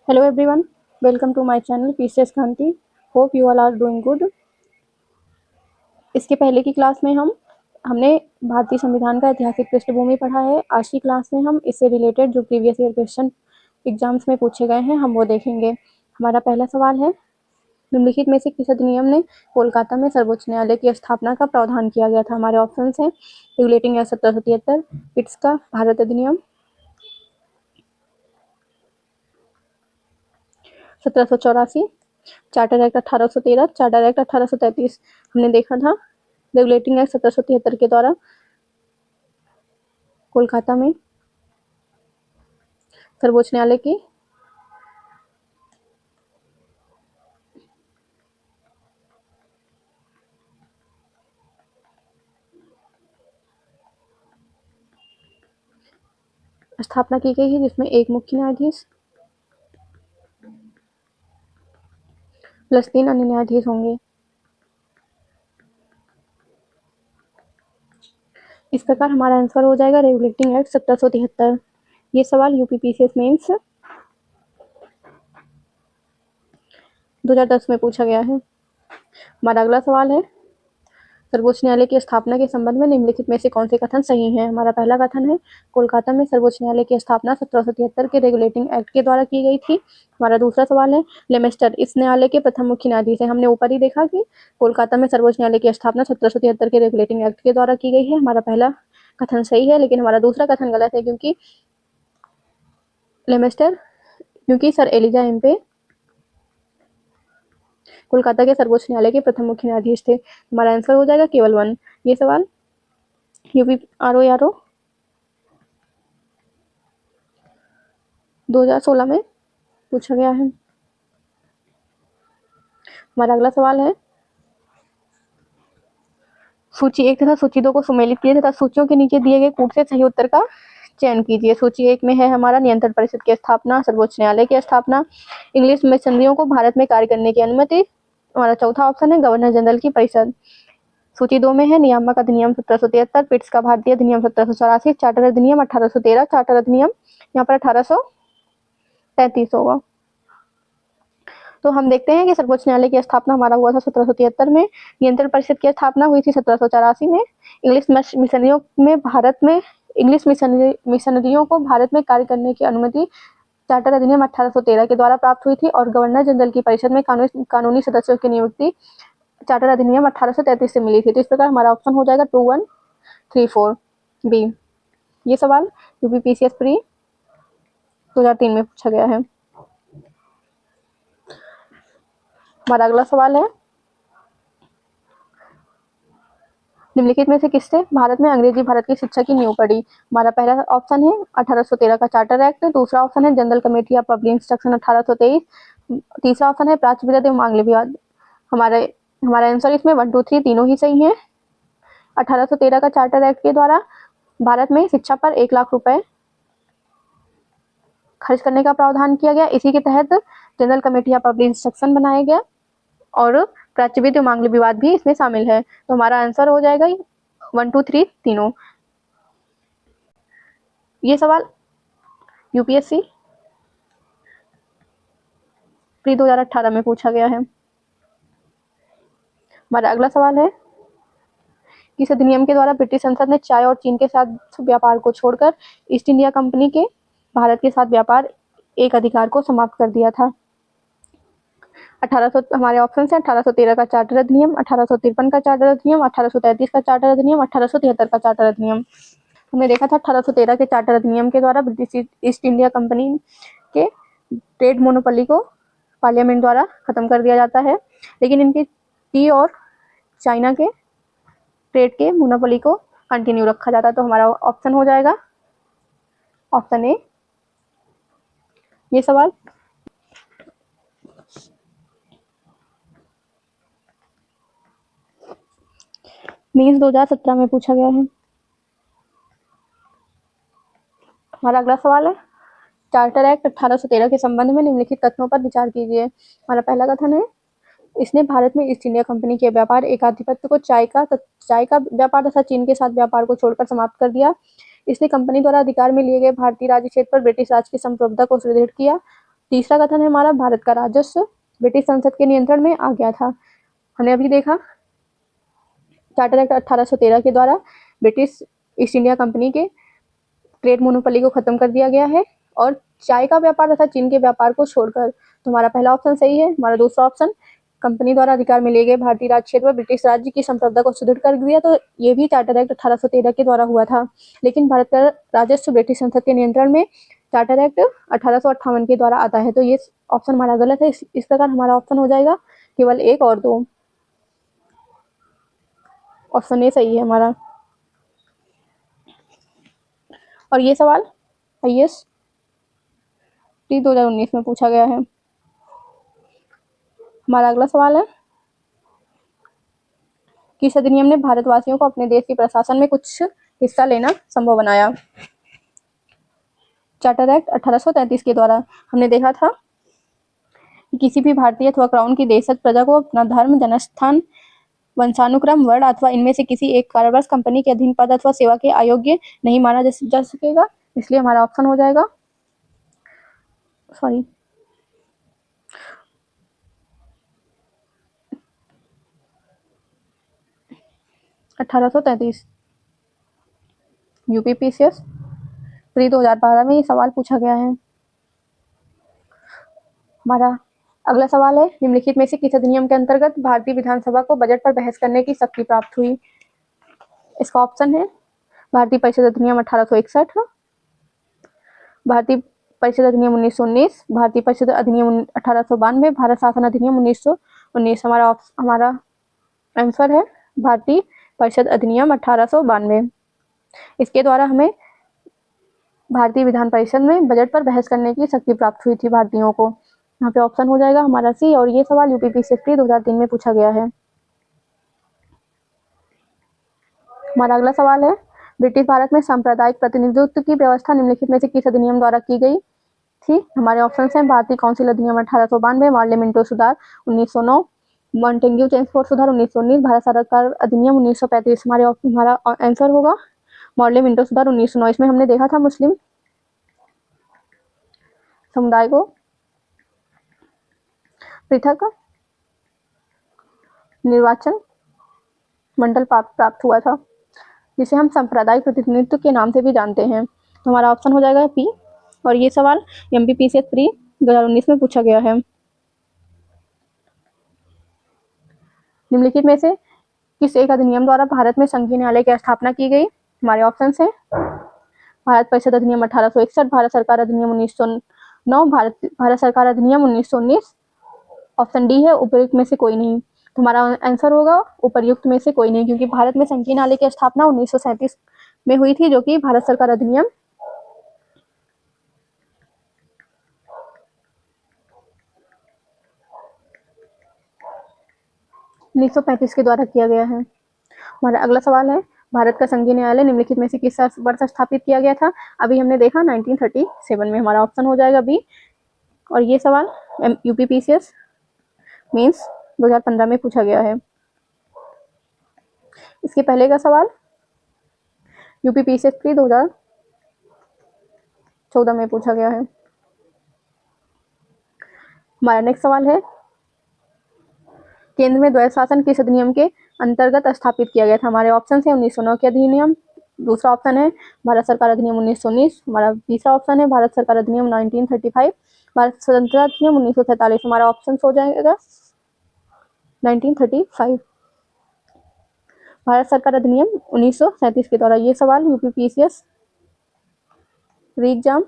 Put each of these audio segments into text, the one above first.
Hello everyone, welcome to my channel PCS Khanti. Hope you all are doing good. इसके पहले की class में हमने भारतीय संविधान का ऐतिहासिक पृष्ठभूमि पढ़ा है। आज की क्लास में हम इससे रिलेटेड जो प्रीवियस ईयर क्वेश्चन एग्जाम्स में पूछे गए हैं हम वो देखेंगे। हमारा पहला सवाल है, निम्नलिखित में से किस अधिनियम ने कोलकाता में सर्वोच्च न्यायालय की स्थापना का प्रावधान किया गया था। हमारे ऑप्शन हैं रेगुलेटिंग एक्ट 1773, पिट्स का भारत अधिनियम 1784, चार्टर एक्ट 1813, चार्टर एक्ट 1833। हमने देखा था रेगुलेटिंग एक्ट 1773 के द्वारा कोलकाता में सर्वोच्च न्यायालय की स्थापना की गई है, जिसमें एक मुख्य न्यायाधीश प्लस 3 अन्य न्यायाधीश होंगे। इस प्रकार हमारा आंसर हो जाएगा रेगुलेटिंग एक्ट 1773। ये सवाल यूपीपीसीएस मेंस 2010 में पूछा गया है। हमारा अगला सवाल है, सर्वोच्च न्यायालय की स्थापना के संबंध में निम्नलिखित में से कौन से कथन सही हैं। हमारा पहला कथन है, कोलकाता में सर्वोच्च न्यायालय की स्थापना 1773 के रेगुलेटिंग एक्ट के द्वारा की गई थी। हमारा दूसरा सवाल है, लेमेस्टर इस न्यायालय के प्रथम मुख्य न्यायाधीश है। हमने ऊपर ही देखा कि कोलकाता में सर्वोच्च न्यायालय की स्थापना 1773 के रेगुलेटिंग एक्ट के द्वारा की गई है। हमारा पहला कथन सही है, लेकिन हमारा दूसरा कथन गलत है, क्योंकि लेमेस्टर सर एलिजा एम्पे कोलकाता के सर्वोच्च न्यायालय के प्रथम मुख्य न्यायाधीश थे। हमारा आंसर हो जाएगा केवल 1। ये सवाल यूपी आरओ 2016 में पूछा गया है। हमारा अगला सवाल है, सूची 1 तथा सूची 2 को सुमेलित कीजिए तथा सूचियों के नीचे दिए गए कूट से सही उत्तर का चयन कीजिए। सूची 1 में है हमारा नियंत्रण परिषद की स्थापना, सर्वोच्च न्यायालय की स्थापना, इंग्लिश मिशनरियों को भारत में कार्य करने की अनुमति। हमारा चौथा ऑप्शन है गवर्नर जनरल की परिषद। सूची 2 में है नियामक अधिनियम 1773, पिट्स का भारतीय अधिनियम 1784, चार्टर अधिनियम 1813, चार्टर अधिनियम यहाँ पर 1833 होगा। तो हम देखते हैं कि सर्वोच्च न्यायालय की स्थापना हमारा हुआ था 1773 में, नियंत्रण परिषद की स्थापना हुई थी 1784 में, इंग्लिश मिशनरियों को भारत में कार्य करने की अनुमति चार्टर अधिनियम 1813 के द्वारा प्राप्त हुई थी, और गवर्नर जनरल की परिषद में कानूनी सदस्यों की नियुक्ति चार्टर अधिनियम 1833 से मिली थी। तो इस प्रकार हमारा ऑप्शन हो जाएगा 2, 1, 3, 4 बी। ये सवाल यूपीपीसीएस प्री 2003 में पूछा गया है। हमारा अगला सवाल है, निम्नलिखित में से किससे भारत में अंग्रेजी भारत की शिक्षा की नींव पड़ी। हमारा पहला ऑप्शन है 1813 का चार्टर एक्ट, दूसरा ऑप्शन है general committee of public instruction 1823, तीसरा ऑप्शन है प्राच्य विद्या एवं आंग्ल विवाद। हमारा आंसर इसमें 1, 2, 3 तीनों ही सही है। 1813 का चार्टर एक्ट के द्वारा भारत में शिक्षा पर 1 लाख रुपए खर्च करने का प्रावधान किया गया। इसी के तहत general committee of public instruction बनाया गया और प्राच्य विद्या एवं आंग्ल विवाद भी इसमें शामिल है। तो हमारा आंसर हो जाएगा 1, 2, 3 तीनों। ये सवाल यूपीएससी प्री 2018 में पूछा गया है। हमारा अगला सवाल है, किस अधिनियम के द्वारा ब्रिटिश संसद ने चाय और चीन के साथ व्यापार को छोड़कर ईस्ट इंडिया कंपनी के भारत के साथ व्यापार एक अधिकार को समाप्त कर दिया था। हमारे ऑप्शन है 1813 का चार्टर अधिनियम, 1853 का चार्टर अधिनियम, 1833 का चार्टर अधिनियम, 1873 का चार्टर अधिनियम। हमने देखा था 1813 के चार्टर अधिनियम के द्वारा ब्रिटिश ईस्ट इंडिया कंपनी के ट्रेड मोनोपोली को पार्लियामेंट द्वारा खत्म कर दिया जाता है, लेकिन इनके टी और चाइना के ट्रेड के मोनोपोली को कंटिन्यू रखा जाता है। तो हमारा ऑप्शन हो जाएगा ऑप्शन ए। ये सवाल मीन्स 2017 में पूछा गया है। हमारा अगला सवाल है, चार्टर एक्ट 1813 के संबंध में निम्नलिखित तथ्यों पर विचार कीजिए। हमारा पहला कथन है, इसने भारत में ईस्ट इंडिया कंपनी के व्यापार एकाधिपत्य को चाय का व्यापार तथा चीन के साथ व्यापार को छोड़कर समाप्त कर दिया। इसने कंपनी द्वारा अधिकार में लिए गए भारतीय राज्य क्षेत्र पर ब्रिटिश राज की संप्रभुता को सुदृढ़ किया तीसरा कथन है हमारा, भारत का राजस्व ब्रिटिश संसद के नियंत्रण में आ गया था। हमने अभी देखा चार्टर एक्ट 1813 के द्वारा ब्रिटिश ईस्ट इंडिया कंपनी के ट्रेड मोनोपोली को खत्म कर दिया गया है और चाय का व्यापार तथा चीन के व्यापार को छोड़कर। तो हमारा पहला ऑप्शन सही है। हमारा दूसरा ऑप्शन, कंपनी द्वारा अधिकार में लिए गए भारतीय राज क्षेत्र में ब्रिटिश राज्य की संप्रभुता को सुदृढ़ कर दिया, तो ये भी चार्टर एक्ट 1813 के द्वारा हुआ था। लेकिन भारत का राजस्व ब्रिटिश संसद के नियंत्रण में चार्टर एक्ट 1858 के द्वारा आता है, तो ये ऑप्शन हमारा गलत है। इस प्रकार हमारा ऑप्शन हो जाएगा केवल 1 और 2। ऑप्शन ए सही है हमारा। और ये सवाल IAS 2019 में पूछा गया है। हमारा अगला सवाल है, किस अधिनियम ने भारतवासियों को अपने देश के प्रशासन में कुछ हिस्सा लेना संभव बनाया? चार्टर एक्ट 1833 के द्वारा। हमने देखा था कि किसी भी भारतीय अथवा क्राउन की देशज प्रजा को अपना धर्म, जन्मस्थान, वंशानुक्रम, वर्ण अथवा इनमें से किसी एक कारावास कंपनी के अधीन पद अथवा सेवा के अयोग्य नहीं माना जा सकेगा। इसलिए हमारा ऑप्शन हो जाएगा 1833। UPPCS प्री 2012 में ये सवाल पूछा गया है। हमारा अगला सवाल है, निम्नलिखित में से किस अधिनियम के अंतर्गत भारतीय विधानसभा को बजट पर बहस करने की शक्ति प्राप्त हुई? इसका ऑप्शन है भारतीय परिषद अधिनियम 1861, भारतीय परिषद अधिनियम 1919, भारतीय परिषद अधिनियम 1892, भारत शासन अधिनियम 1919। हमारा आंसर है भारतीय परिषद अधिनियम 1892। इसके द्वारा हमें भारतीय विधान परिषद में बजट पर बहस करने की शक्ति प्राप्त हुई थी भारतीयों को। यहाँ पे ऑप्शन हो जाएगा हमारा सी। और ये सवाल UPPCS 2003 में पूछा गया है। हमारा अगला सवाल है, ब्रिटिश भारत में सांप्रदायिक प्रतिनिधित्व की व्यवस्था निम्नलिखित में से किस अधिनियम द्वारा की गई थी? हमारे ऑप्शन हैं भारतीय काउंसिल अधिनियम 1892, मार्ले मिंटो सुधार 1909, मॉन्टेग्यू चेम्सफोर्ड सुधार 1919, भारत सरकार अधिनियम 1935। हमारा आंसर होगा मार्ले मिंटो सुधार 1909। इसमें हमने देखा था मुस्लिम समुदाय को पृथक निर्वाचन मंडल प्राप्त हुआ था, जिसे हम सांप्रदायिक प्रतिनिधित्व के नाम से भी जानते हैं। तो हमारा ऑप्शन हो जाएगा पी। और ये सवाल MPPCS प्री 2019 में पूछा गया है। निम्नलिखित में से किस एक अधिनियम द्वारा भारत में संघीय न्यायालय की स्थापना की गई? हमारे ऑप्शन हैं भारत परिषद अधिनियम 1861, भारत सरकार अधिनियम 1909, भारत सरकार अधिनियम 1919। ऑप्शन डी है उपर्युक्त में से कोई नहीं। तो हमारा आंसर होगा उपर्युक्त में से कोई नहीं, क्योंकि भारत में संघीय न्यायालय की स्थापना 1937 में हुई थी, जो कि भारत सरकार अधिनियम 1935 के द्वारा किया गया है। हमारा अगला सवाल है, भारत का संघीय न्यायालय निम्नलिखित में से किस वर्ष स्थापित किया गया था? अभी हमने देखा 1937 में। हमारा ऑप्शन हो जाएगा बी। और ये सवाल UPPCS मीन्स 2015 में पूछा गया है। इसके पहले का सवाल UPPCS प्री 2014 में पूछा गया है। हमारा नेक्स्ट सवाल है, केंद्र में द्वैध शासन किस अधिनियम के अंतर्गत स्थापित किया गया था? हमारे ऑप्शन है 1909 के अधिनियम, दूसरा ऑप्शन है भारत सरकार अधिनियम 1919, हमारा तीसरा ऑप्शन है भारत सरकार अधिनियम 1935, भारत स्वतंत्रता अधिनियम 1947। हमारा ऑप्शन हो जाएगा 1935, भारत सरकार अधिनियम 1937 के द्वारा। ये सवाल UPPCS री एग्जाम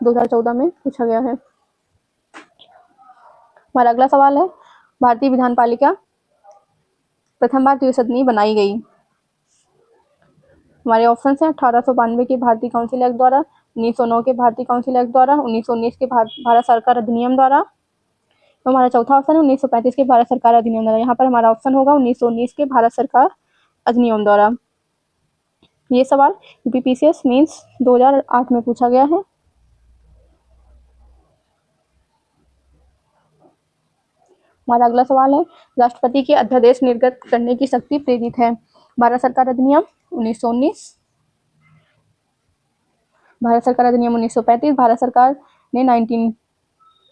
2014 में पूछा गया है। हमारा अगला सवाल है, भारतीय विधान पालिका प्रथम बार द्विसदनीय बनाई गई। हमारे ऑप्शन हैं 1892 के भारतीय काउंसिल एक्ट द्वारा, 1909 के भारतीय काउंसिल एक्ट द्वारा, 1919 के भारत सरकार अधिनियम द्वारा। तो हमारा चौथा ऑप्शन है 1935 के भारत सरकार अधिनियम द्वारा। यहाँ पर हमारा ऑप्शन होगा 1919 के भारत सरकार अधिनियम द्वारा। ये सवाल UPPCS मीन्स 2008 में पूछा गया है। हमारा अगला सवाल है, राष्ट्रपति के अध्यादेश निर्गत करने की शक्ति प्रेरित है? भारत सरकार अधिनियम 1919, भारत सरकार अधिनियम 1935, भारत सरकार ने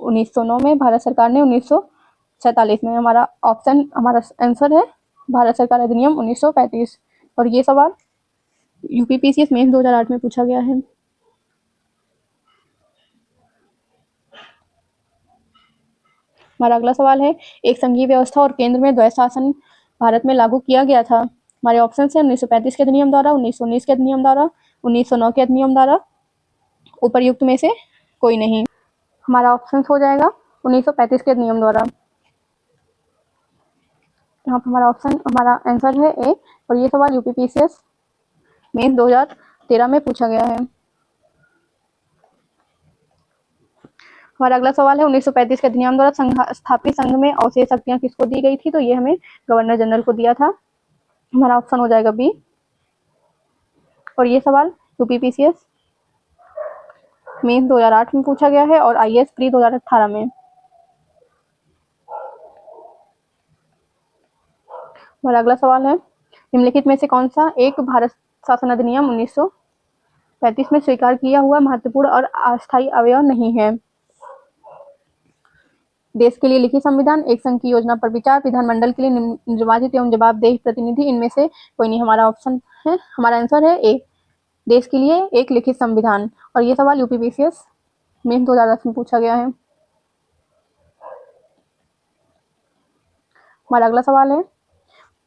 1909 में, भारत सरकार ने 1947 में। हमारा आंसर है भारत सरकार अधिनियम 1935। और ये सवाल यूपीपीसीएस मेंस 2008 में पूछा गया है। हमारा अगला सवाल है, एक संघीय व्यवस्था और केंद्र में द्वैध शासन भारत में लागू किया गया था। हमारे ऑप्शन है 1935 के अधिनियम द्वारा, 1919 के अधिनियम द्वारा, 1909 के अधिनियम द्वारा, उपर्युक्त में से कोई नहीं। हमारा ऑप्शन हो जाएगा 1935 के अधिनियम द्वारा। यहाँ पर हमारा आंसर है ए। और ये सवाल यूपीपीसीएस मेंस 2013 में पूछा गया है। हमारा अगला सवाल है, 1935 के अधिनियम द्वारा स्थापित संघ में अवशेष शक्तियां किसको दी गई थी? तो ये हमें गवर्नर जनरल को दिया था। हमारा ऑप्शन हो जाएगा बी। और ये सवाल यूपीपीसीएस मेंस 2008 में पूछा गया है और आईएएस प्री 2018 में। हमारा अगला सवाल है, निम्नलिखित में से कौन सा एक भारत शासन अधिनियम 1935 में स्वीकार किया हुआ महत्वपूर्ण और अस्थायी अवयव नहीं है? देश के लिए लिखित संविधान, एक संघ की योजना पर विचार, विधानमंडल के लिए निर्वाचित एवं जवाबदेह प्रतिनिधि, इनमें से कोई नहीं। हमारा आंसर है ए, देश के लिए एक लिखित संविधान। और ये सवाल यूपीपीसीएस मेंस 2010 में पूछा गया है। हमारा अगला सवाल है,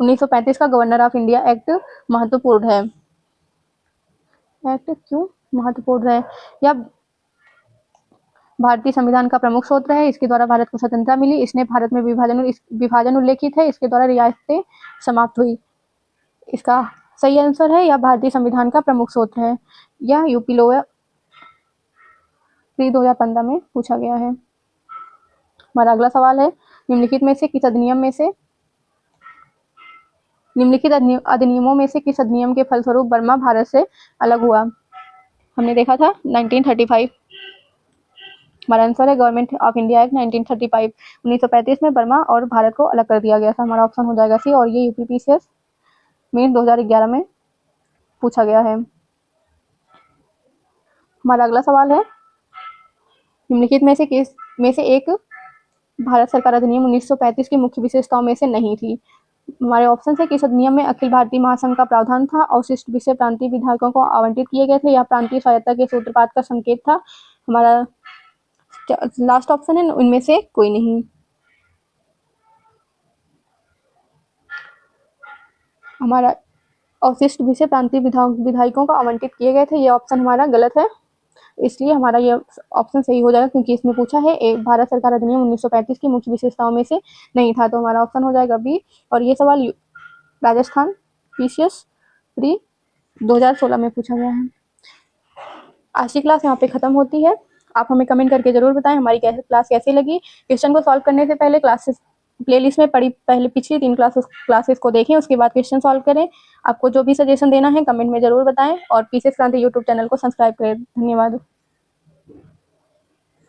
1935 का गवर्नर ऑफ इंडिया एक्ट महत्वपूर्ण है। एक्ट क्यों महत्वपूर्ण है? या भारतीय संविधान का प्रमुख स्रोत है, इसके द्वारा भारत को स्वतंत्रता मिली, इसने भारत में विभाजन उल्लेखित है, इसके द्वारा रियासतें समाप्त हुई। इसका सही आंसर है या भारतीय संविधान का प्रमुख स्रोत है, या यूपी लोअर प्री 2015 में पूछा गया है। हमारा अगला सवाल है, निम्नलिखित अधिनियमों में से किस अधिनियम के फलस्वरूप बर्मा भारत से अलग हुआ? हमने देखा था 1935। हमारा आंसर है गवर्नमेंट ऑफ इंडिया एक्ट 1935। 1935 में बर्मा और भारत को अलग कर दिया गया था। हमारा ऑप्शन हो जाएगा सी। और ये यूपीपीसीएस मेंस 2011 में पूछा गया है। हमारा अगला सवाल है, निम्नलिखित में से एक भारत सरकार अधिनियम 1935 की मुख्य विशेषताओं में से नहीं थी। हमारे ऑप्शन है, किस अधिनियम में अखिल भारतीय महासंघ का प्रावधान था, अवशिष्ट विषय प्रांतीय विधायकों को आवंटित किए गए थे, या प्रांतीय स्वायत्तता के सूत्रपात का संकेत था? हमारा लास्ट ऑप्शन है उनमें से कोई नहीं। हमारा अवशिष्ट विषय प्रांतीय विधायकों को आवंटित किए गए थे, ये ऑप्शन हमारा गलत है, इसलिए हमारा ये ऑप्शन सही हो जाएगा, क्योंकि इसमें पूछा है भारत सरकार अधिनियम 1935 की मुख्य विशेषताओं में से नहीं था। तो हमारा ऑप्शन हो जाएगा बी। और ये सवाल राजस्थान पीसीएस प्री 2016 में पूछा गया है। आज की क्लास यहाँ पे खत्म होती है। आप हमें कमेंट करके जरूर बताएं हमारी क्लास कैसी लगी। क्वेश्चन को सॉल्व करने से पहले प्लेलिस्ट में पहले पिछली 3 क्लासेस को देखें, उसके बाद क्वेश्चन सॉल्व करें। आपको जो भी सजेशन देना है कमेंट में जरूर बताएं और पीसीएस क्रांति यूट्यूब चैनल को सब्सक्राइब करें। धन्यवाद।